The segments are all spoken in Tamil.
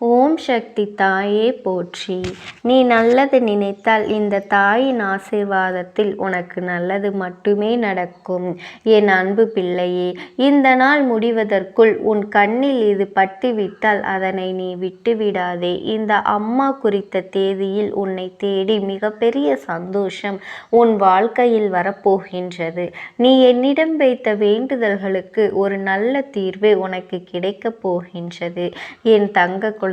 ஓம் சக்தி தாயே போற்றி. நீ நல்லது நினைத்தால் இந்த தாயின் ஆசீர்வாதத்தில் உனக்கு நல்லது மட்டுமே நடக்கும். என் அன்பு பிள்ளையே, இந்த நாள் முடிவதற்குள் உன் கண்ணில் இது பட்டுவிட்டால் அதனை நீ விட்டுவிடாதே. இந்த அம்மா குறித்த தேதியில் உன்னை தேடி மிகப்பெரிய சந்தோஷம் உன் வாழ்க்கையில் வரப்போகின்றது. நீ என்னிடம் வைத்த வேண்டுதல்களுக்கு ஒரு நல்ல தீர்வு உனக்கு கிடைக்கப் போகின்றது. என் தங்க குழந்தையே,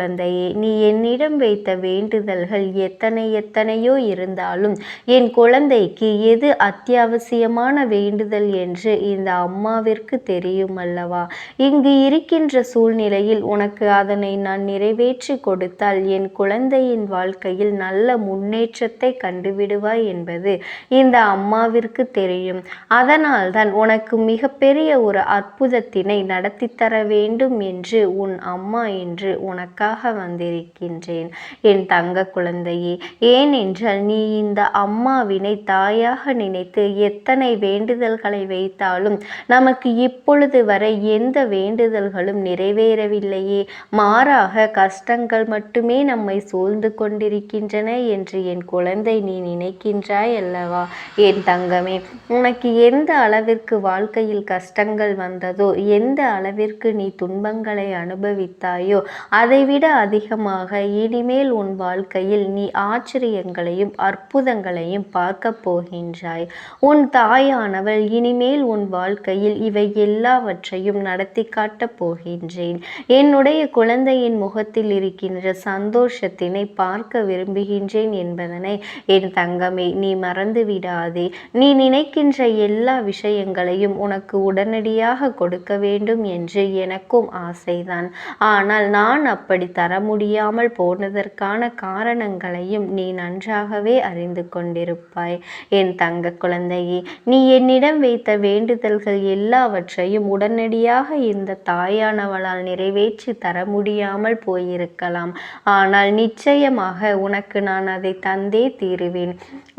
நீ என்னிடம் வைத்த வேண்டுதல்கள் எத்தனையோ இருந்தாலும் என் குழந்தைக்கு எது அத்தியாவசியமான வேண்டுதல் என்று இந்த அம்மாவிற்கு தெரியும் அல்லவா? இங்கு இருக்கின்ற சூழ்நிலையில் உனக்கு அதனை நான் நிறைவேற்றி கொடுத்தால் என் குழந்தையின் வாழ்க்கையில் நல்ல முன்னேற்றத்தை கண்டுவிடுவாய் என்பது இந்த அம்மாவிற்கு தெரியும். அதனால்தான் உனக்கு மிகப்பெரிய ஒரு அற்புதத்தினை நடத்தி தர வேண்டும் என்று உன் அம்மா என்று உனக்காக வந்திருக்கின்றேன் என் தங்க குழந்தையே. ஏனென்றால் நீ இந்த அம்மாவினை தாயாக நினைத்து எத்தனை வேண்டுதல்களை வைத்தாலும் நமக்கு இப்பொழுது வரை எந்த வேண்டுதல்களும் நிறைவேறவில்லையே, மாறாக கஷ்டங்கள் மட்டுமே நம்மை சூழ்ந்து கொண்டிருக்கின்றன என்று என் குழந்தை நீ நினைக்கின்றாய் அல்லவா? என் தங்கமே, உனக்கு எந்த அளவிற்கு வாழ்க்கையில் கஷ்டங்கள் வந்ததோ, எந்த அளவிற்கு நீ துன்பங்களை அனுபவித்தாயோ, அதைவிட அதிகமாக இனிமேல் உன் வாழ்க்கையில் நீ ஆச்சரியங்களையும் அற்புதங்களையும் பார்க்க போகின்றாய். உன் தாயானவள் இனிமேல் உன் வாழ்க்கையில் இவை எல்லாவற்றையும் நடத்தி காட்டப் போகின்றேன். என்னுடைய குழந்தையின் முகத்தில் இருக்கின்ற சந்தோஷத்தினை பார்க்க விரும்புகின்றேன் என்பதனை என் தங்கமே நீ மறந்து விடாதே. நீ நினைக்கின்ற எல்லா விஷயங்களையும் உனக்கு உடனடியாக கொடுக்க வேண்டும் என்று எனக்கும் ஆசைதான். ஆனால் நான் அப்படி தர முடியாமல் போனதற்கான காரணங்களையும் நீ நன்றாகவே அறிந்து கொண்டிருப்பாய் என் தங்க குழந்தையே. நீ என்னிடம் வைத்த வேண்டுதல்கள் எல்லாவற்றையும் உடனடியாக இந்த தாயானவளால் நிறைவேற்றி தர முடியாமல் போயிருக்கலாம். ஆனால் நிச்சயமாக உனக்கு நான் அதை தந்தே தீருவேன்.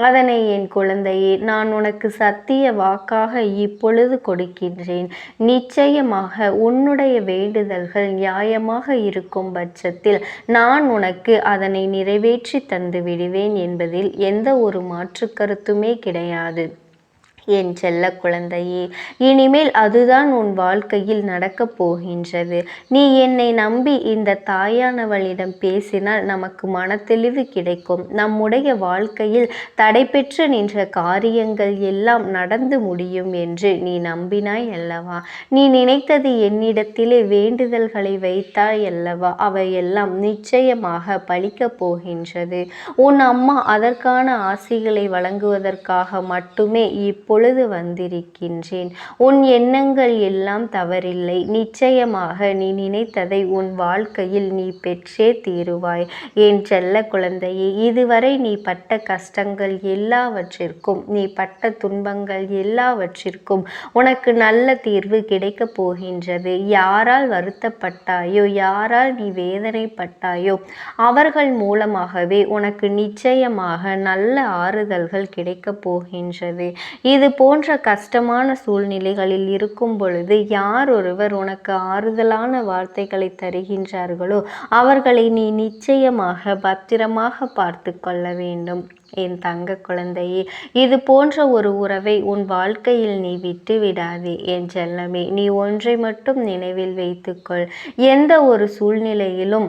அதனை என் குழந்தையே நான் உனக்கு சத்திய வாக்காக இப்பொழுது கொடுக்கின்றேன். நிச்சயமாக உன்னுடைய வேண்டுதல்கள் நியாயமாக இருக்கும் பட்சத்தில் நான் உனக்கு அதனை நிறைவேற்றி தந்து விடுவேன் என்பதில் எந்த ஒரு மாற்று கருத்துமே கிடையாது என் செல்ல குழந்தையே. இனிமேல் அதுதான் உன் வாழ்க்கையில் நடக்கப் போகின்றது. நீ என்னை நம்பி இந்த தாயானவளிடம் பேசினால் நமக்கு மனத்தெளிவு கிடைக்கும். நம்முடைய வாழ்க்கையில் தடைபெற்று நின்ற காரியங்கள் எல்லாம் நடந்து முடியும் என்று நீ நம்பினாய் அல்லவா? நீ நினைத்தது என்னிடத்திலே வேண்டுதல்களை வைத்தாய் அல்லவா? அவையெல்லாம் நிச்சயமாக பலிக்கப் போகின்றது. உன் அம்மா அதற்கான ஆசிகளை வழங்குவதற்காக மட்டுமே இப்பொழுது வந்திருக்கின்றேன். உன் எண்ணங்கள் எல்லாம் தவறில்லை. நிச்சயமாக நீ நினைத்ததை உன் வாழ்க்கையில் நீ பெற்றே தீருவாய் என் செல்ல குழந்தையே. இதுவரை நீ பட்ட கஷ்டங்கள் எல்லாவற்றிற்கும், நீ பட்ட துன்பங்கள் எல்லாவற்றிற்கும் உனக்கு நல்ல தீர்வு கிடைக்கப் போகின்றது. யாரால் வருத்தப்பட்டாயோ, யாரால் நீ வேதனைப்பட்டாயோ அவர்கள் மூலமாகவே உனக்கு நிச்சயமாக நல்ல ஆறுதல்கள் கிடைக்கப் போகின்றது. இது போன்ற கஷ்டமான சூழ்நிலைகளில் இருக்கும் பொழுது யார் ஒருவர் உனக்கு ஆறுதலான வார்த்தைகளை தருகின்றார்களோ அவர்களை நீ நிச்சயமாக பத்திரமாக பார்த்து கொள்ள வேண்டும் என் தங்க குழந்தையே. இது போன்ற ஒரு உறவை உன் வாழ்க்கையில் நீ விட்டு விடாதே என் செல்லமே. நீ ஒன்றை மட்டும் நினைவில் வைத்துக்கொள். எந்த ஒரு சூழ்நிலையிலும்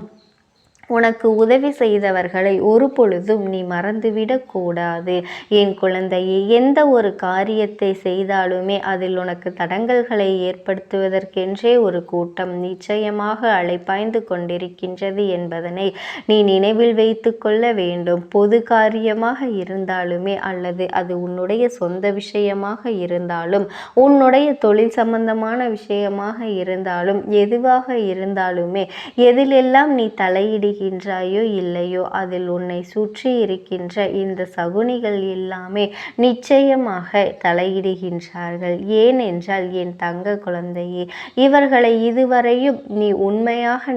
உனக்கு உதவி செய்தவர்களை ஒரு பொழுதும் நீ மறந்துவிடக் கூடாது என் குழந்தையே. எந்த ஒரு காரியத்தை செய்தாலுமே அதில் உனக்கு தடங்கல்களை ஏற்படுத்துவதற்கென்றே ஒரு கூட்டம் நிச்சயமாக அலைப்பாய்ந்து கொண்டிருக்கின்றது என்பதனை நீ நினைவில் வைத்து கொள்ள வேண்டும். பொது காரியமாக இருந்தாலுமே அல்லது அது உன்னுடைய சொந்த விஷயமாக இருந்தாலும், உன்னுடைய தொழில் சம்பந்தமான விஷயமாக இருந்தாலும், எதுவாக இருந்தாலுமே எதிலெல்லாம் நீ தலையிடுகின்ற தலையிடுகின்றாயோ இல்லையோ, அதில் உன்னை சுற்றி இருக்கின்ற இந்த சகுனிகள் எல்லாமே நிச்சயமாக தலையிடுகின்றார்கள். ஏனென்றால் என் தங்க குழந்தையே, இவர்களை இதுவரையும் நீ உண்மையாக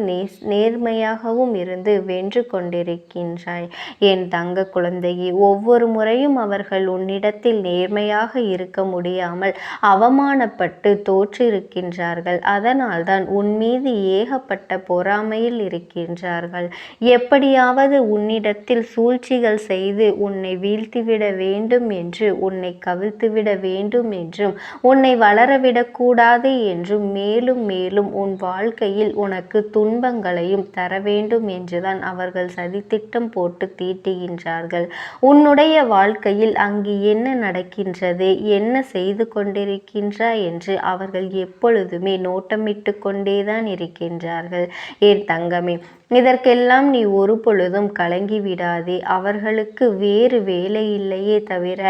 நேர்மையாகவும் இருந்து வென்று கொண்டிருக்கின்றாய். என் தங்க குழந்தையே, ஒவ்வொரு முறையும் அவர்கள் உன்னிடத்தில் நேர்மையாக இருக்க முடியாமல் அவமானப்பட்டு தோற்றிருக்கின்றார்கள். அதனால்தான் உன் மீது ஏகப்பட்ட பொறாமையில் இருக்கின்றார்கள். எப்படியாவது உன்னிடத்தில் சூழ்ச்சிகள் செய்து உன்னை வீழ்த்திவிட வேண்டும் என்று, உன்னை கவிழ்த்துவிட வேண்டும் என்றும், உன்னை வளரவிடக்கூடாது என்றும், மேலும் மேலும் உன் வாழ்க்கையில் உனக்கு துன்பங்களையும் தர வேண்டும் என்றுதான் அவர்கள் சதித்திட்டம் போட்டு தீட்டுகின்றார்கள். உன்னுடைய வாழ்க்கையில் அங்கு என்ன நடக்கின்றது, என்ன செய்து கொண்டிருக்கின்றாய் என்று அவர்கள் எப்பொழுதுமே நோட்டமிட்டு கொண்டேதான் இருக்கின்றார்கள். என் தங்கமே, இதற்கெல்லாம் நீ ஒரு பொழுதும் கலங்கி விடாதே. அவர்களுக்கு வேறு வேலை இல்லையே தவிர,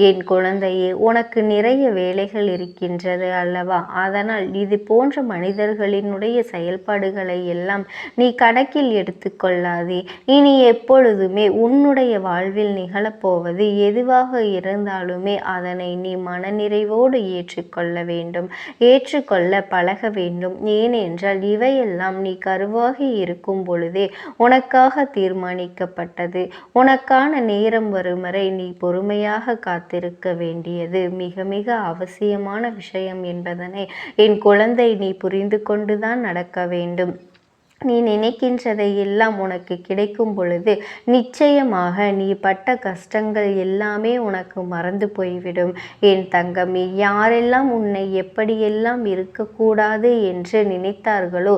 என் குழந்தையே, உனக்கு நிறைய வேலைகள் இருக்கின்றது அல்லவா? அதனால் இது போன்ற மனிதர்களினுடைய செயல்பாடுகளை எல்லாம் நீ கணக்கில் எடுத்துக்கொள்ளாதே. இனி எப்பொழுதுமே உன்னுடைய வாழ்வில் நிகழப்போவது எதுவாக இருந்தாலுமே அதனை நீ மனநிறைவோடு ஏற்றுக்கொள்ள வேண்டும், ஏற்றுக்கொள்ள பழக வேண்டும். ஏனென்றால் இவையெல்லாம் நீ கருவாகி இருக்கும் பொழுதே உனக்காக தீர்மானிக்கப்பட்டது. உனக்கான நேரம் வரும் வரை நீ பொறுமையாக காத்திருக்க வேண்டியது மிக மிக அவசியமான விஷயம் என்பதனை என் குழந்தை நீ புரிந்து கொண்டுதான் நடக்க வேண்டும். நீ நினைக்கின்றதை எல்லாம் உனக்கு கிடைக்கும் பொழுது நிச்சயமாக நீ பட்ட கஷ்டங்கள் எல்லாமே உனக்கு மறந்து போய்விடும். என் தங்கமே, யாரெல்லாம் உன்னை எப்படியெல்லாம் இருக்கக்கூடாது என்று நினைத்தார்களோ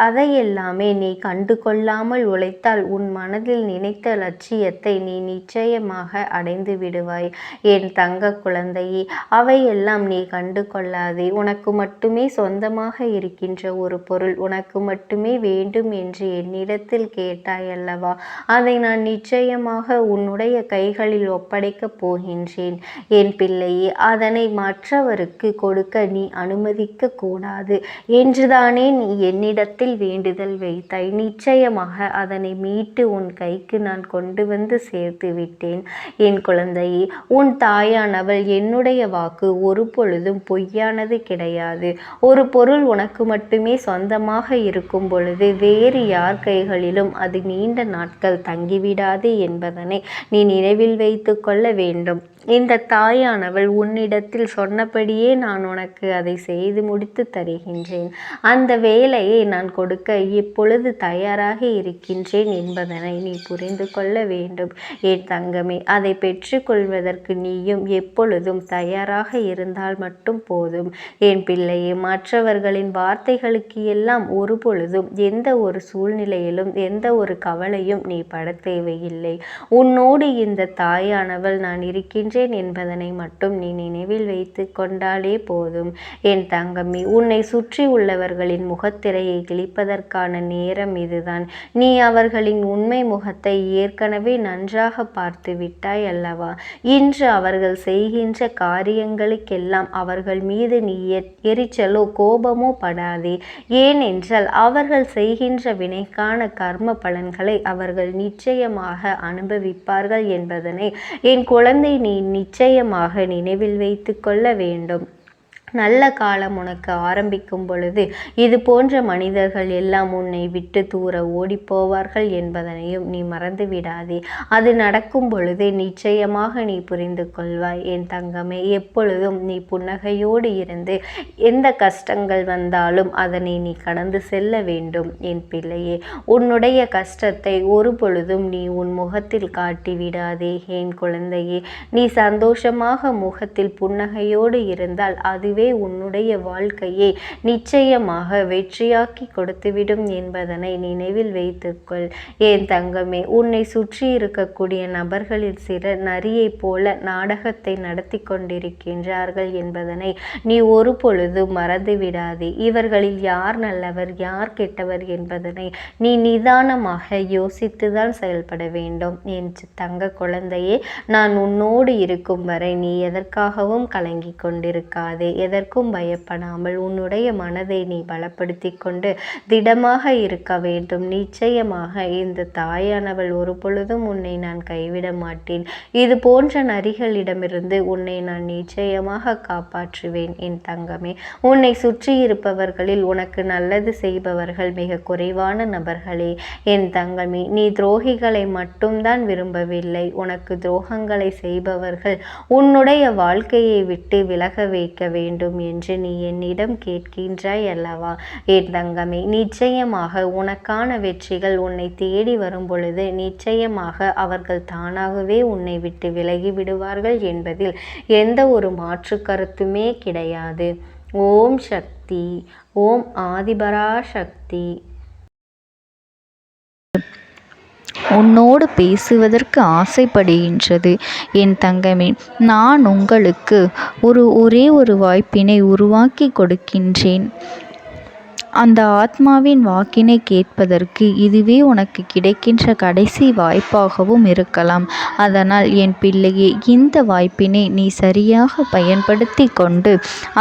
அதையெல்லாமே நீ கண்டு கொள்ளாமல் உழைத்தால் உன் மனதில் நினைத்த லட்சியத்தை நீ நிச்சயமாக அடைந்து விடுவாய். என் தங்க குழந்தையே, அவையெல்லாம் நீ கண்டு கொள்ளாதே. உனக்கு மட்டுமே சொந்தமாக இருக்கின்ற ஒரு பொருள் உனக்கு மட்டுமே வேண்டும் என்று என்னிடத்தில் கேட்டாய் அல்லவா? அதை நான் நிச்சயமாக உன்னுடைய கைகளில் ஒப்படைக்கப் போகின்றேன். என் பிள்ளையே, அதனை மற்றவருக்கு கொடுக்க நீ அனுமதிக்க கூடாது என்றுதானே நீ என்னிடத்தில் வேண்டுதல் வைத்தாய். நிச்சயமாக அதனை மீட்டு உன் கைக்கு நான் கொண்டு வந்து சேர்த்து விட்டேன். என் குழந்தையே, உன் தாயானவள் என்னுடைய வாக்கு ஒரு பொழுதும் பொய்யானது கிடையாது. ஒரு பொருள் உனக்கு மட்டுமே சொந்தமாக இருக்கும் பொழுது வேறு யார் கைகளிலும் அது நீண்ட நாட்கள் தங்கிவிடாது என்பதனை நீ நினைவில் வைத்து கொள்ள வேண்டும். இந்த தாயானவள் உன்னிடத்தில் சொன்னபடியே நான் உனக்கு அதை செய்து முடித்து தருகின்றேன். அந்த வேலையை நான் கொடுக்க இப்பொழுது தயாராக இருக்கின்றேன் என்பதனை நீ புரிந்து கொள்ள வேண்டும். என் தங்கமே, அதை பெற்றுக்கொள்வதற்கு நீயும் எப்பொழுதும் தயாராக இருந்தால் மட்டும் போதும். என் பிள்ளையே, மற்றவர்களின் வார்த்தைகளுக்கு எல்லாம் ஒரு பொழுதும் எந்த ஒரு சூழ்நிலையிலும் எந்த ஒரு கவலையும் நீ பட தேவையில்லை. உன்னோடு இந்த தாயானவள் நான் இருக்கின்றேன் என்பதனை மட்டும் நீ நினைவில் வைத்து கொண்டாலே போதும். என் தங்கமே, உன்னை சுற்றி உள்ளவர்களின் முகத்திரையை கிழிப்பதற்கான நேரம் இதுதான். நீ அவர்களின் உண்மை முகத்தை ஏற்கனவே நன்றாக பார்த்து விட்டாய் அல்லவா? இன்று அவர்கள் செய்கின்ற காரியங்களுக்கெல்லாம் அவர்கள் மீது நீ எரிச்சலோ கோபமோ படாதே. ஏனென்றால் அவர்கள் செய்கின்ற வினைக்கான கர்ம பலன்களை அவர்கள் நிச்சயமாக அனுபவிப்பார்கள் என்பதனை என் குழந்தை நீ நிச்சயமாக நினைவில் வைத்து கொள்ள வேண்டும். நல்ல காலம் உனக்கு ஆரம்பிக்கும் பொழுது இது போன்ற மனிதர்கள் எல்லாம் உன்னை விட்டு தூர ஓடிப்போவார்கள் என்பதனையும் நீ மறந்து விடாதே. அது நடக்கும் பொழுது நிச்சயமாக நீ புரிந்து கொள்வாய். என் தங்கமே, எப்பொழுதும் நீ புன்னகையோடு இருந்து எந்த கஷ்டங்கள் வந்தாலும் அதனை நீ கடந்து செல்ல வேண்டும். என் பிள்ளையே, உன்னுடைய கஷ்டத்தை ஒரு பொழுதும் நீ உன் முகத்தில் காட்டி விடாதே. என் குழந்தையே, நீ சந்தோஷமாக முகத்தில் புன்னகையோடு இருந்தால் அதுவே உன்னுடைய வாழ்க்கையை நிச்சயமாக வெற்றியாக்கி கொடுத்துவிடும் என்பதனை நினைவில் வைத்துக்கொள். என் தங்கமே, உன்னை சுற்றி இருக்கக்கூடிய நபர்களில் சிலர் நரியை போல நாடகத்தை நடத்தி கொண்டிருக்கின்றார்கள் என்பதனை நீ ஒரு பொழுது மறந்து விடாதே. இவர்களில் யார் நல்லவர் யார் கெட்டவர் என்பதனை நீ நிதானமாக யோசித்துதான் செயல்பட வேண்டும். என் தங்க குழந்தையே, நான் உன்னோடு இருக்கும் வரை நீ எதற்காகவும் கலங்கி கொண்டிருக்காதே. எதற்கும் பயப்படாமல் உன்னுடைய மனதை நீ பலப்படுத்தி கொண்டு திடமாக இருக்க வேண்டும். நிச்சயமாக இந்த தாயானவள் ஒரு பொழுதும் உன்னை நான் கைவிட மாட்டேன். இது போன்ற நரிகளிடமிருந்து உன்னை நான் நிச்சயமாக காப்பாற்றுவேன் என் தங்கமே. உன்னை சுற்றி இருப்பவர்களில் உனக்கு நல்லது செய்பவர்கள் மிக குறைவான நபர்களே என் தங்கமே. நீ துரோகிகளை மட்டும்தான் விரும்பவில்லை, உனக்கு துரோகங்களை செய்பவர்கள் உன்னுடைய வாழ்க்கையை விட்டு விலக வைக்க வேண்டும் என்று நீ என்னிடம் கேட்கின்றாய் அல்லவா என் தங்கமே. நிச்சயமாக உனக்கான வெற்றிகள் உன்னை தேடி வரும் பொழுது நிச்சயமாக அவர்கள் தானாகவே உன்னை விட்டு விலகி விடுவார்கள் என்பதில் எந்த ஒரு மாற்று கருத்துமே கிடையாது. ஓம் சக்தி. ஓம் ஆதிபரா சக்தி. உன்னோடு பேசுவதற்கு ஆசைப்படுகின்றது என் தங்கமே. நான் உங்களுக்கு ஒரே ஒரு வாய்ப்பினை உருவாக்கி கொடுக்கின்றேன். அந்த ஆத்மாவின் வாக்கினை கேட்பதற்கு இதுவே உனக்கு கிடைக்கின்ற கடைசி வாய்ப்பாகவும் இருக்கலாம். அதனால் என் பிள்ளையே, இந்த வாய்ப்பினை நீ சரியாக பயன்படுத்தி கொண்டு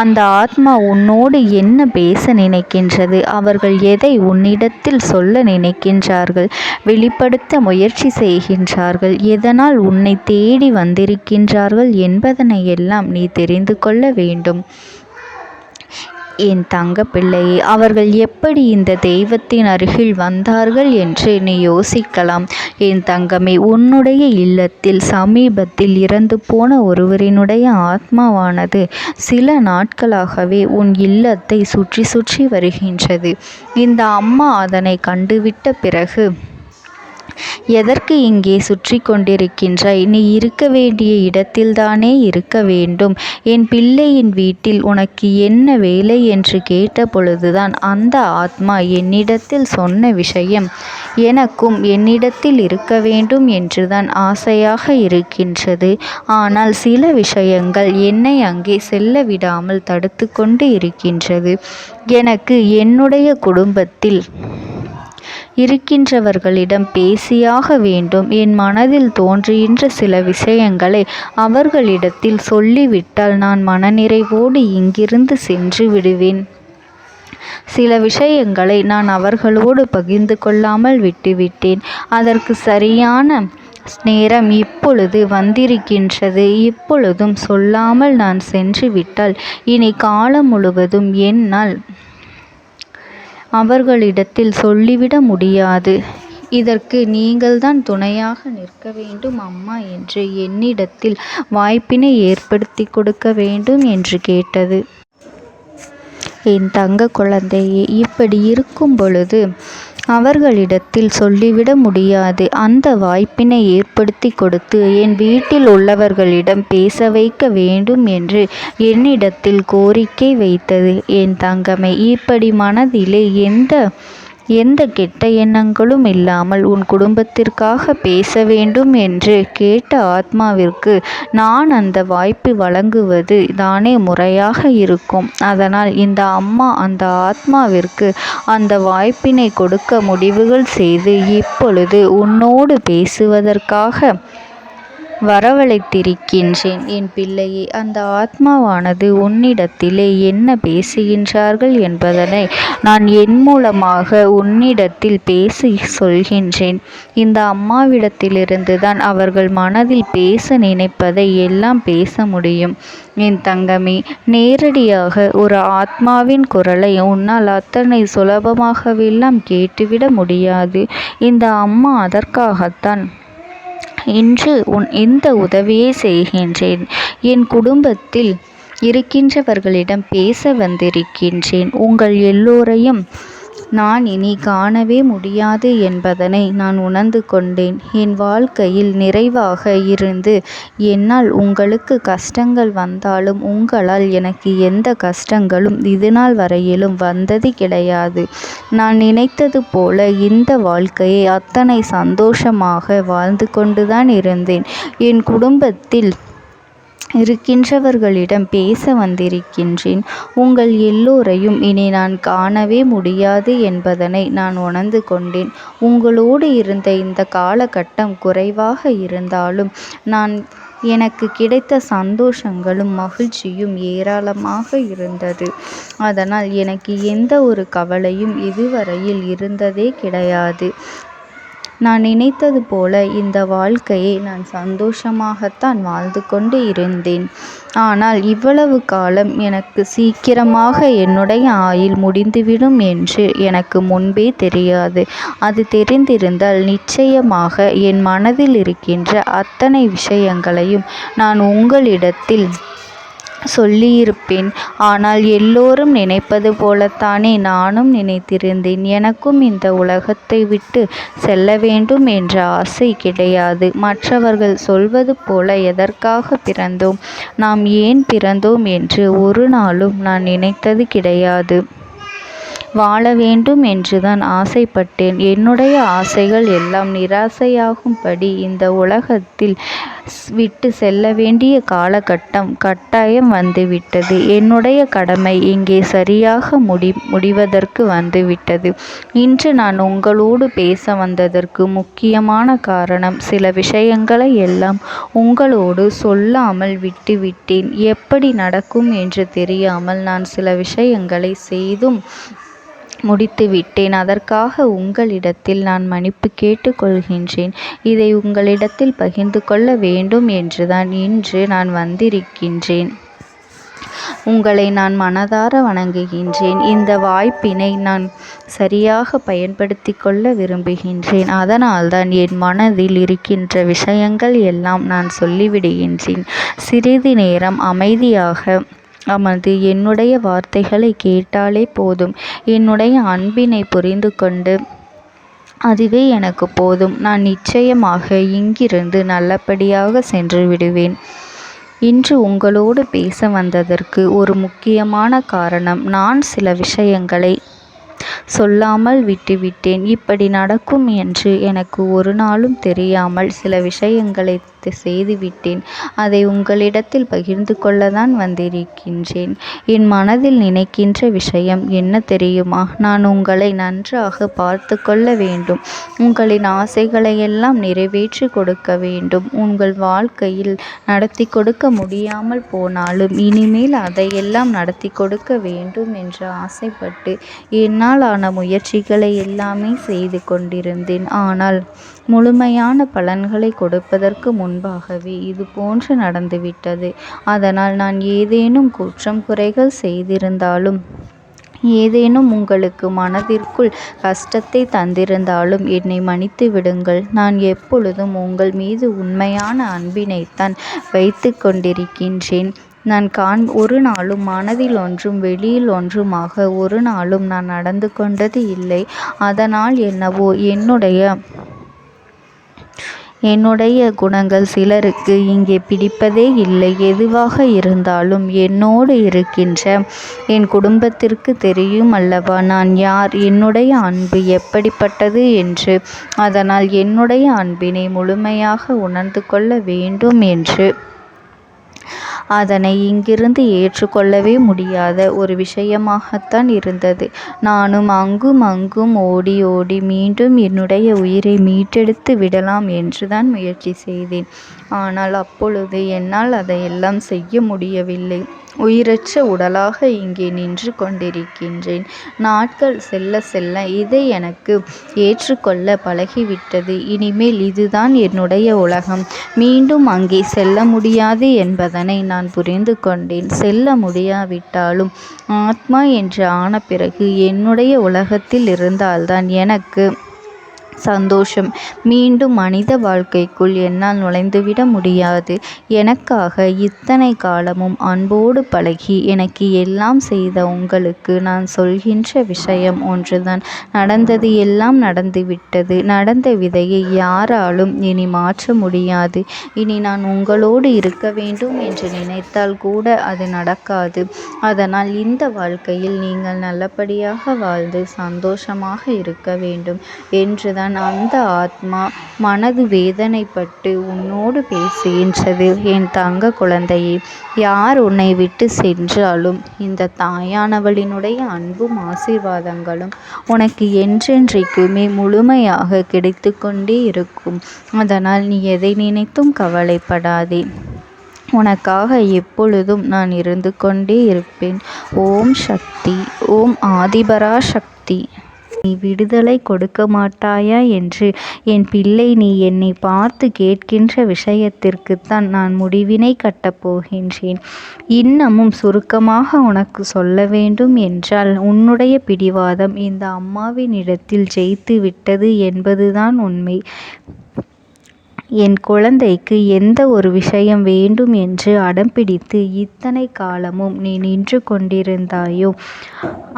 அந்த ஆத்மா உன்னோடு என்ன பேச நினைக்கின்றது, அவர்கள் எதை உன்னிடத்தில் சொல்ல நினைக்கின்றார்கள், வெளிப்படுத்த முயற்சி செய்கின்றார்கள், எதனால் உன்னை தேடி வந்திருக்கின்றார்கள் என்பதனை எல்லாம் நீ தெரிந்து கொள்ள வேண்டும் என் தங்க பிள்ளையே. அவர்கள் எப்படி இந்த தெய்வத்தின் அருகில் வந்தார்கள் என்று நீ யோசிக்கலாம் என் தங்கமே. உன்னுடைய இல்லத்தில் சமீபத்தில் இறந்து போன ஒருவரினுடைய ஆத்மாவானது சில நாட்களாகவே உன் இல்லத்தை சுற்றி சுற்றி வருகின்றது. இந்த அம்மா அதனை கண்டுவிட்ட பிறகு, எதற்கு இங்கே சுற்றி கொண்டிருக்கின்றாய்? நீ இருக்க வேண்டிய இடத்தில்தானே இருக்க வேண்டும். என் பிள்ளையின் வீட்டில் உனக்கு என்ன வேலை என்று கேட்ட பொழுதுதான் அந்த ஆத்மா என்னிடத்தில் சொன்ன விஷயம், எனக்கும் என்னிடத்தில் இருக்க வேண்டும் என்றுதான் ஆசையாக இருக்கின்றது. ஆனால் சில விஷயங்கள் என்னை அங்கே செல்ல விடாமல் தடுத்து கொண்டு இருக்கின்றது. எனக்கு என்னுடைய குடும்பத்தில் இருக்கின்றவர்களிடம் பேசியாக வேண்டும். என் மனதில் தோன்றுகின்ற சில விஷயங்களை அவர்களிடத்தில் சொல்லிவிட்டால் நான் மனநிறைவோடு இங்கிருந்து சென்று விடுவேன். சில விஷயங்களை நான் அவர்களோடு பகிர்ந்து கொள்ளாமல் விட்டுவிட்டேன். அதற்கு சரியான நேரம் இப்பொழுது வந்திருக்கின்றது. இப்பொழுதும் சொல்லாமல் நான் சென்று விட்டால் இனி காலம் முழுவதும் என்னால் அவர்களிடத்தில் சொல்லிவிட முடியாது. இதற்கு நீங்கள்தான் துணையாக நிற்க வேண்டும் அம்மா என்று என்னிடத்தில் வாய்ப்பினை ஏற்படுத்தி கொடுக்க வேண்டும் என்று கேட்டது. என் தங்க குழந்தையே, இப்படி இருக்கும் பொழுது அவர்களிடத்தில் சொல்லிவிட முடியாது. அந்த வாய்ப்பினை ஏற்படுத்தி கொடுத்து என் வீட்டில் உள்ளவர்களிடம் பேச வைக்க வேண்டும் என்று என்னிடத்தில் கோரிக்கை வைத்தது என் தங்கமே. இப்படி மனதிலே எந்த கெட்ட எண்ணங்களும் இல்லாமல் உன் குடும்பத்திற்காக பேச வேண்டும் என்று கேட்ட ஆத்மாவிற்கு நான் அந்த வாய்ப்பு வழங்குவது தானே முறையாக இருக்கும். அதனால் இந்த அம்மா அந்த ஆத்மாவிற்கு அந்த வாய்ப்பினை கொடுக்க முடிவுகள் செய்து இப்பொழுது உன்னோடு பேசுவதற்காக வரவழைத்திருக்கின்றேன் என் பிள்ளையே. அந்த ஆத்மாவானது உன்னிடத்திலே என்ன பேசுகின்றார்கள் என்பதனை நான் என் மூலமாக உன்னிடத்தில் பேசி சொல்கின்றேன். இந்த அம்மாவிடத்திலிருந்து தான் அவர்கள் மனதில் பேச நினைப்பதை எல்லாம் பேச முடியும் என் தங்கமே. நேரடியாக ஒரு ஆத்மாவின் குரலை உன்னால் அத்தனை சுலபமாகவெல்லாம் கேட்டுவிட முடியாது. இந்த அம்மா அதற்காகத்தான் இன்று இந்த உதவியை செய்கின்றேன். என் குடும்பத்தில் இருக்கின்றவர்களிடம் பேச வந்திருக்கின்றேன். உங்கள் எல்லோரையும் நான் இனி காணவே முடியாது என்பதனை நான் உணர்ந்து கொண்டேன். என் வாழ்க்கையில் நிறைவாக இருந்து என்னால் உங்களுக்கு கஷ்டங்கள் வந்தாலும் உங்களால் எனக்கு எந்த கஷ்டங்களும் இதுநாள் வரையிலும் வந்தது கிடையாது. நான் நினைத்தது போல இந்த வாழ்க்கையை அத்தனை சந்தோஷமாக வாழ்ந்து கொண்டுதான் இருந்தேன். என் குடும்பத்தில் இருக்கின்றவர்களிடம் பேச வந்திருக்கின்றேன். உங்கள் எல்லோரையும் இனி நான் காணவே முடியாது என்பதனை நான் உணர்ந்து கொண்டேன். உங்களோடு இருந்த இந்த காலகட்டம் குறைவாக இருந்தாலும் நான் எனக்கு கிடைத்த சந்தோஷங்களும் மகிழ்ச்சியும் ஏராளமாக இருந்தது. அதனால் எனக்கு எந்த ஒரு கவலையும் இதுவரையில் இருந்ததே கிடையாது. நான் நினைத்தது போல இந்த வாழ்க்கையை நான் சந்தோஷமாகத்தான் வாழ்ந்து கொண்டு இருந்தேன். ஆனால் இவ்வளவு காலம் எனக்கு சீக்கிரமாக என்னுடைய ஆயுள் முடிந்துவிடும் என்று எனக்கு முன்பே தெரியாது. அது தெரிந்திருந்தால் நிச்சயமாக என் மனதில் இருக்கின்ற அத்தனை விஷயங்களையும் நான் உங்களிடத்தில் சொல்லியிருப்பேன். ஆனால் எல்லோரும் நினைப்பது போலத்தானே நானும் நினைத்திருந்தேன். எனக்கும் இந்த உலகத்தை விட்டு செல்ல வேண்டும் என்ற ஆசை கிடையாது. மற்றவர்கள் சொல்வது போல எதற்காக பிறந்தோம், நாம் ஏன் பிறந்தோம் என்று ஒரு நாளும் நான் நினைத்தது கிடையாது. வாழ வேண்டும் என்றுதான் ஆசைப்பட்டேன். என்னுடைய ஆசைகள் எல்லாம் நிராசையாகும்படி இந்த உலகத்தில் விட்டு செல்ல வேண்டிய காலகட்டம் கட்டாயம் வந்துவிட்டது. என்னுடைய கடமை இங்கே சரியாக முடிவதற்கு வந்துவிட்டது. இன்று நான் உங்களோடு பேச வந்ததற்கு முக்கியமான காரணம், சில விஷயங்களை எல்லாம் உங்களோடு சொல்லாமல் விட்டுவிட்டேன். எப்படி நடக்கும் என்று தெரியாமல் நான் சில விஷயங்களை செய்தும் முடித்துவிட்டேன். அதற்காக உங்களிடத்தில் நான் மன்னிப்பு கேட்டுக்கொள்கின்றேன். இதை உங்களிடத்தில் பகிர்ந்து கொள்ள வேண்டும் என்றுதான் இன்று நான் வந்திருக்கின்றேன். உங்களை நான் மனதார வணங்குகின்றேன். இந்த வாய்ப்பினை நான் சரியாக பயன்படுத்தி கொள்ள விரும்புகின்றேன். அதனால்தான் என் மனதில் இருக்கின்ற விஷயங்கள் எல்லாம் நான் சொல்லிவிடுகின்றேன். சிறிது நேரம் அமைதியாக அமர்ந்து என்னுடைய வார்த்தைகளை கேட்டாலே போதும். என்னுடைய அன்பினை புரிந்து கொண்டு அதுவே எனக்கு போதும். நான் நிச்சயமாக இங்கிருந்து நல்லபடியாக சென்று விடுவேன். இன்று உங்களோடு பேச வந்ததற்கு ஒரு முக்கியமான காரணம், நான் சில விஷயங்களை சொல்லாமல் விட்டுவிட்டேன். இப்படி நடக்கும் என்று எனக்கு ஒரு நாளும் தெரியாமல் சில விஷயங்களை செய்துவிட்டேன். அதை உங்களிடத்தில் பகிர்ந்து கொள்ளத்தான் வந்திருக்கின்றேன். என் மனதில் நினைக்கின்ற விஷயம் என்ன தெரியுமா? நான் உங்களை நன்றாக பார்த்து கொள்ள வேண்டும். உங்களின் ஆசைகளை எல்லாம் நிறைவேற்றி கொடுக்க வேண்டும். உங்கள் வாழ்க்கையில் நடத்தி கொடுக்க முடியாமல் போனாலும் இனிமேல் அதையெல்லாம் நடத்தி கொடுக்க வேண்டும் என்று ஆசைப்பட்டு என்னால் ஆன முயற்சிகளை எல்லாமே செய்து கொண்டிருந்தேன். ஆனால் முழுமையான பலன்களை கொடுப்பதற்கு முன்பாகவே இது போன்று நடந்துவிட்டது. அதனால் நான் ஏதேனும் குற்றம் குறைகள் செய்திருந்தாலும், ஏதேனும் உங்களுக்கு மனதிற்குள் கஷ்டத்தை தந்திருந்தாலும் என்னை மன்னித்து விடுங்கள். நான் எப்பொழுதும் உங்கள் மீது உண்மையான அன்பினைத்தான் வைத்து கொண்டிருக்கின்றேன். நான் ஒரு நாளும் மனதில் ஒன்றும் வெளியில் ஒன்றுமாக ஒரு நாளும் நான் நடந்து கொண்டது இல்லை. அதனால் என்னவோ என்னுடைய குணங்கள் சிலருக்கு இங்கே பிடிப்பதே இல்லை. எதுவாக இருந்தாலும் என்னோடு இருக்கின்ற என் குடும்பத்திற்கு தெரியும் அல்லவா நான் யார், என்னுடைய அன்பு எப்படிப்பட்டது என்று. அதனால் என்னுடைய அன்பினை முழுமையாக உணர்ந்து கொள்ள வேண்டும் என்று அதனை இங்கிருந்து ஏற்றுக்கொள்ளவே முடியாத ஒரு விஷயமாகத்தான் இருந்தது. நானும் அங்கும் அங்கும் ஓடி ஓடி மீண்டும் என்னுடைய உயிரை மீட்டெடுத்து விடலாம் என்றுதான் முயற்சி செய்தேன். ஆனால் அப்பொழுது என்னால் அதையெல்லாம் செய்ய முடியவில்லை. உயிரற்ற உடலாக இங்கே நின்று கொண்டிருக்கின்றேன். நாட்கள் செல்ல செல்ல இதை எனக்கு ஏற்றுக்கொள்ள பழகிவிட்டது. இனிமேல் இதுதான் என்னுடைய உலகம். மீண்டும் அங்கே செல்ல முடியாது என்பதனை நான் புரிந்து கொண்டேன். செல்ல முடியாவிட்டாலும் ஆத்மா என்று ஆன பிறகு என்னுடைய உலகத்தில் இருந்தால்தான் எனக்கு சந்தோஷம். மீண்டும் மனித வாழ்க்கைக்குள் என்னால் நுழைந்துவிட முடியாது. எனக்காக இத்தனை காலமும் அன்போடு பழகி எனக்கு எல்லாம் செய்த உங்களுக்கு நான் சொல்கின்ற விஷயம் ஒன்றுதான். நடந்தது எல்லாம் நடந்துவிட்டது. நடந்த விதையை யாராலும் இனி மாற்ற முடியாது. இனி நான் உங்களோடு இருக்க வேண்டும் என்று நினைத்தால் கூட அது நடக்காது. அதனால் இந்த வாழ்க்கையில் நீங்கள் நல்லபடியாக வாழ்ந்து சந்தோஷமாக இருக்க வேண்டும் என்றுதான் அந்த ஆத்மா மனது வேதனைப்பட்டு உன்னோடு பேசுகின்றது. என் தங்க குழந்தையே, யார் உன்னை விட்டு சென்றாலும் இந்த தாயானவளினுடைய அன்பும் ஆசீர்வாதங்களும் உனக்கு என்றென்றைக்குமே முழுமையாக கிடைத்து கொண்டே இருக்கும். அதனால் நீ எதை நினைத்தும் கவலைப்படாதே. உனக்காக எப்பொழுதும் நான் இருந்து கொண்டே இருப்பேன். ஓம் சக்தி. ஓம் ஆதிபரா சக்தி. நீ விடுதலை கொடுக்க மாட்டாயா என்று என் பிள்ளை நீ என்னை பார்த்து கேட்கின்ற விஷயத்திற்குத்தான் நான் முடிவினை கட்டப் போகின்றேன். இன்னமும் சுருக்கமாக உனக்கு சொல்ல வேண்டும் என்றால், உன்னுடைய பிடிவாதம் இந்த அம்மாவினிடத்தில் ஜெயித்து விட்டது என்பதுதான் உண்மை. என் குழந்தைக்கு எந்த ஒரு விஷயம் வேண்டும் என்று அடம்பிடித்து இத்தனை காலமும் நீ நின்று கொண்டிருந்தாயோ,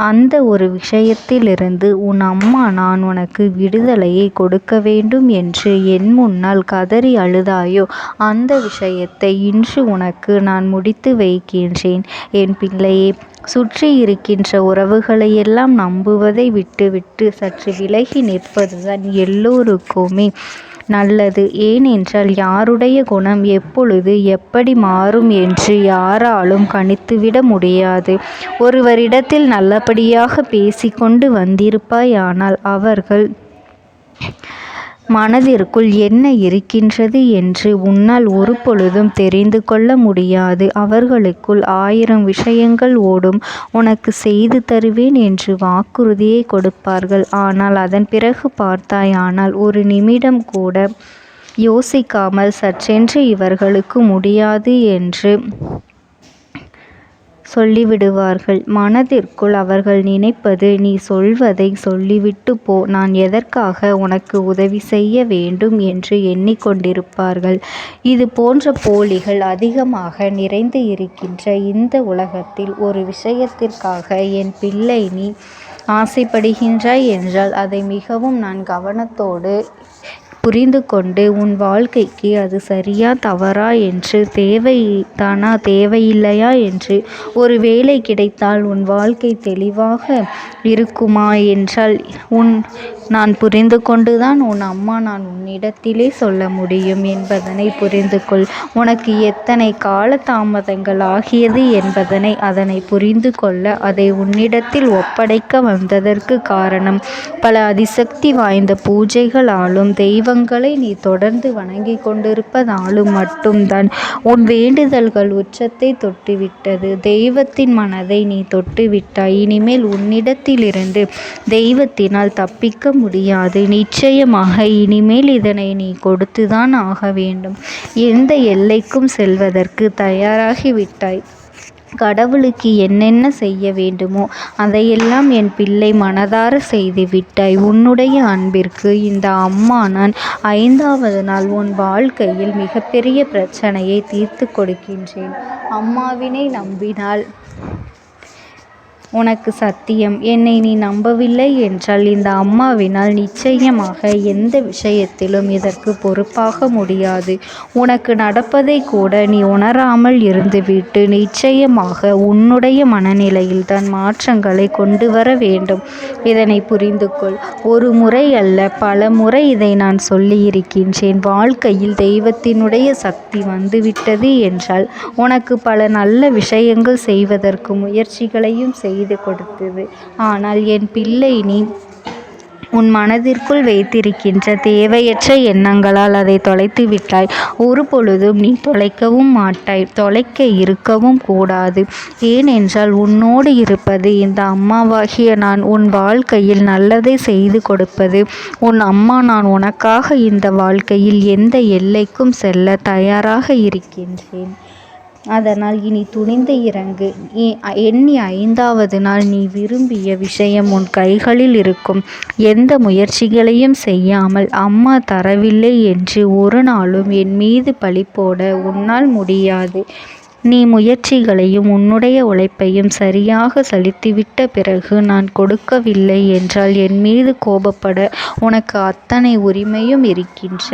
அந்த ஒரு விஷயத்திலிருந்து உன் அம்மா நான் உனக்கு விடுதலையை கொடுக்க வேண்டும் என்று என் முன்னால் கதறி அழுதாயோ, அந்த விஷயத்தை இன்று உனக்கு நான் முடித்து வைக்கின்றேன். என் பிள்ளையே, சுற்றி இருக்கின்ற உறவுகளையெல்லாம் நம்புவதை விட்டுவிட்டு சற்று விலகி நிற்பதுதான் எல்லோருக்குமே நல்லது. ஏனென்றால் யாருடைய குணம் எப்பொழுது எப்படி மாறும் என்று யாராலும் கணித்துவிட முடியாது. ஒருவரிடத்தில் நல்லபடியாக பேசிக்கொண்டு வந்திருப்பாயானால் அவர்கள் மனதிற்குள் என்ன இருக்கின்றது என்று உன்னால் ஒரு பொழுதும் தெரிந்து கொள்ள முடியாது. அவர்களுக்குள் 1000 விஷயங்கள் ஓடும். உனக்கு செய்து தருவேன் என்று வாக்குறுதியை கொடுப்பார்கள். ஆனால் அதன் பிறகு பார்த்தாயானால் ஒரு நிமிடம் கூட யோசிக்காமல் சற்றென்று இவர்களுக்கு முடியாது என்று சொல்லிவிடுவார்கள். மனதிற்குள் அவர்கள் நினைப்பது, நீ சொல்வதை சொல்லிவிட்டு போ, நான் எதற்காக உனக்கு உதவி செய்ய வேண்டும் என்று எண்ணிக்கொண்டிருப்பார்கள். இது போன்ற போலிகள் அதிகமாக நிறைந்து இருக்கின்ற இந்த உலகத்தில் ஒரு விஷயத்திற்காக என் பிள்ளை நீ ஆசைப்படுகின்றாய் என்றால் அதை மிகவும் நான் கவனத்தோடு புரிந்து கொண்டு உன் வாழ்க்கைக்கு அது சரியா தவறா என்று, தேவைதானா தேவையில்லையா என்று, ஒரு வேலை கிடைத்தால் உன் வாழ்க்கை தெளிவாக இருக்குமா என்றால் நான் புரிந்து கொண்டுதான் உன் அம்மா நான் உன்னிடத்திலே சொல்ல முடியும் என்பதனை புரிந்து கொள். உனக்கு எத்தனை கால தாமதங்கள் ஆகியது என்பதனை அதனை புரிந்து கொள்ள அதை உன்னிடத்தில் ஒப்படைக்க வந்ததற்கு காரணம், பல அதிசக்தி வாய்ந்த பூஜைகளாலும் தெய்வங்களை நீ தொடர்ந்து வணங்கி கொண்டிருப்பதாலும் மட்டும்தான் உன் வேண்டுதல்கள் உச்சத்தை தொட்டுவிட்டது. தெய்வத்தின் மனதை நீ தொட்டுவிட்டாய். இனிமேல் உன்னிடத்திலிருந்து தெய்வத்தினால் தப்பிக்க முடியாது. நிச்சயமாக இனிமேல் இதனை நீ கொடுத்துதான் ஆக வேண்டும். எந்த எல்லைக்கும் செல்வதற்கு தயாராகிவிட்டாய். கடவுளுக்கு என்னென்ன செய்ய வேண்டுமோ அதையெல்லாம் என் பிள்ளை மனதார செய்து விட்டாய். உன்னுடைய அன்பிற்கு இந்த அம்மா நான் 5வது நாள் உன் வாழ்க்கையில் மிகப்பெரிய பிரச்சனையை தீர்த்து கொடுக்கின்றேன். அம்மாவினை நம்பினால் உனக்கு சத்தியம். என்னை நீ நம்பவில்லை என்றால் இந்த அம்மாவினால் நிச்சயமாக எந்த விஷயத்திலும் இதற்கு பொறுப்பாக முடியாது. உனக்கு நடப்பதை கூட நீ உணராமல் இருந்துவிட்டு நிச்சயமாக உன்னுடைய மனநிலையில் தான் மாற்றங்களை கொண்டு வர வேண்டும். இதனை புரிந்து கொள். ஒரு முறை அல்ல, பல முறை இதை நான் சொல்லியிருக்கின்றேன். வாழ்க்கையில் தெய்வத்தினுடைய சக்தி வந்துவிட்டது என்றால் உனக்கு பல நல்ல விஷயங்கள் செய்வதற்கு முயற்சிகளையும் செய்து கொடுத்தது. ஆனால் என் பிள்ளை நீ உன் மனதிற்குள் வைத்திருக்கின்ற தேவையற்ற எண்ணங்களால் அதை தொலைத்து விட்டாய். ஒரு பொழுதும் நீ தொலைக்கவும் மாட்டாய். தொலைக்க இருக்கவும் கூடாது. ஏனென்றால் உன்னோடு இருப்பது இந்த அம்மாவாகிய நான். உன் வாழ்க்கையில் நல்லதை செய்து கொடுப்பது உன் அம்மா நான். உனக்காக இந்த வாழ்க்கையில் எந்த எல்லைக்கும் செல்ல தயாராக இருக்கின்றேன். அதனால் இனி துணிந்து இறங்கு. எண்ணி 5வது நாள் நீ விரும்பிய விஷயம் உன் கைகளில் இருக்கும். எந்த முயற்சிகளையும் செய்யாமல் அம்மா தரவில்லை என்று ஒரு நாளும் என் மீது பழி போட உன்னால் முடியாது. நீ முயற்சிகளையும் உன்னுடைய உழைப்பையும் சரியாக செலுத்திவிட்ட பிறகு நான் கொடுக்கவில்லை என்றால் என் மீது கோபப்பட உனக்கு அத்தனை உரிமையும் இருக்கின்ற